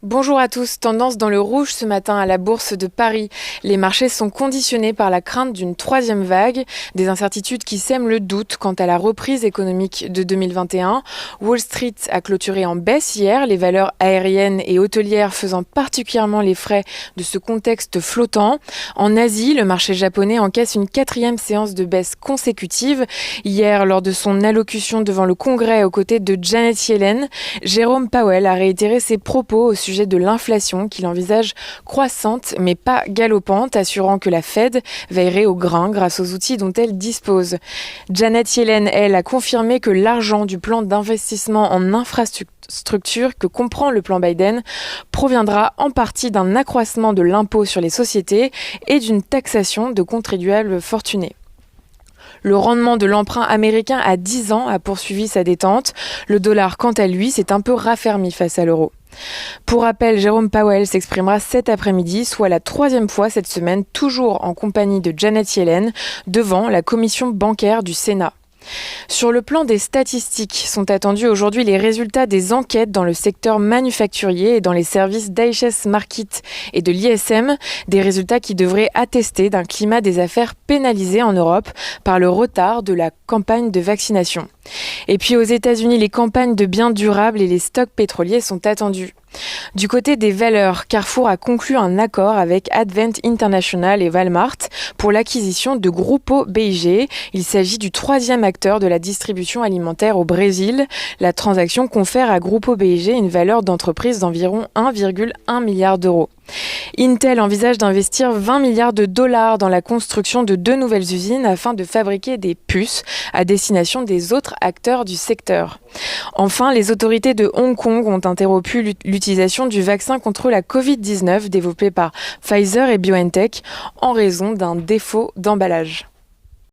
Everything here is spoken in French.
Bonjour à tous, tendance dans le rouge ce matin à la Bourse de Paris. Les marchés sont conditionnés par la crainte d'une troisième vague, des incertitudes qui sèment le doute quant à la reprise économique de 2021. Wall Street a clôturé en baisse hier, les valeurs aériennes et hôtelières faisant particulièrement les frais de ce contexte flottant. En Asie, le marché japonais encaisse une quatrième séance de baisse consécutive. Hier, lors de son allocution devant le Congrès aux côtés de Janet Yellen, Jérôme Powell a réitéré ses propos au sujet de l'inflation qu'il envisage croissante mais pas galopante, assurant que la Fed veillerait au grain grâce aux outils dont elle dispose. Janet Yellen, elle, a confirmé que l'argent du plan d'investissement en infrastructure que comprend le plan Biden proviendra en partie d'un accroissement de l'impôt sur les sociétés et d'une taxation de contribuables fortunés. Le rendement de l'emprunt américain à 10 ans a poursuivi sa détente. Le dollar, quant à lui, s'est un peu raffermi face à l'euro. Pour rappel, Jérôme Powell s'exprimera cet après-midi, soit la troisième fois cette semaine, toujours en compagnie de Janet Yellen, devant la commission bancaire du Sénat. Sur le plan des statistiques, sont attendus aujourd'hui les résultats des enquêtes dans le secteur manufacturier et dans les services d'IHS Markit et de l'ISM, des résultats qui devraient attester d'un climat des affaires pénalisé en Europe par le retard de la campagne de vaccination. Et puis aux États-Unis, les campagnes de biens durables et les stocks pétroliers sont attendus. Du côté des valeurs, Carrefour a conclu un accord avec Advent International et Walmart pour l'acquisition de Grupo BIG. Il s'agit du troisième acteur de la distribution alimentaire au Brésil. La transaction confère à Grupo BIG une valeur d'entreprise d'environ 1,1 milliard d'euros. Intel envisage d'investir 20 milliards de dollars dans la construction de 2 nouvelles usines afin de fabriquer des puces à destination des autres acteurs du secteur. Enfin, les autorités de Hong Kong ont interrompu l'utilisation du vaccin contre la Covid-19 développé par Pfizer et BioNTech en raison d'un défaut d'emballage.